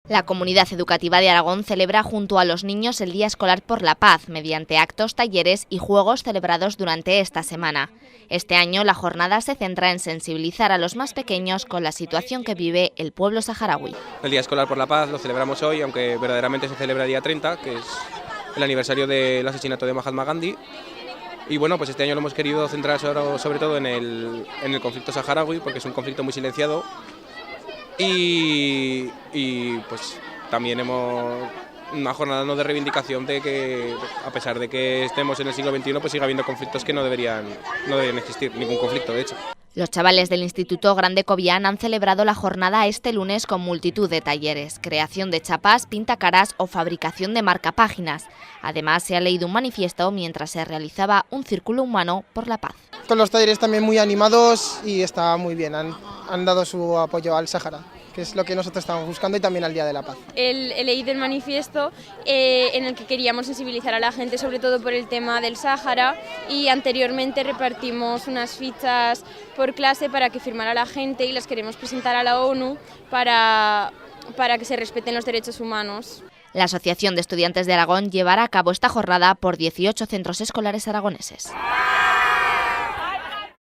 La Comunidad Educativa de Aragón celebra junto a los niños el Día Escolar por la Paz, mediante actos, talleres y juegos celebrados durante esta semana. Este año la jornada se centra en sensibilizar a los más pequeños con la situación que vive el pueblo saharaui. El Día Escolar por la Paz lo celebramos hoy, aunque verdaderamente se celebra el día 30, que es el aniversario del asesinato de Mahatma Gandhi. Y bueno, pues este año lo hemos querido centrar sobre todo en el conflicto saharaui, porque es un conflicto muy silenciado. Y pues también hemos una jornada de reivindicación de que, a pesar de que estemos en el siglo XXI, pues sigue habiendo conflictos que no deberían existir, ningún conflicto de hecho. Los chavales del Instituto Grande Cobián han celebrado la jornada este lunes con multitud de talleres, creación de chapas, pintacaras o fabricación de marcapáginas. Además, se ha leído un manifiesto mientras se realizaba un círculo humano por la paz. Con los talleres también muy animados y está muy bien, han dado su apoyo al Sáhara, que es lo que nosotros estamos buscando, y también al Día de la Paz. He leído el manifiesto en el que queríamos sensibilizar a la gente sobre todo por el tema del Sáhara, y anteriormente repartimos unas fichas por clase para que firmara la gente y las queremos presentar a la ONU para que se respeten los derechos humanos. La Asociación de Estudiantes de Aragón llevará a cabo esta jornada por 18 centros escolares aragoneses.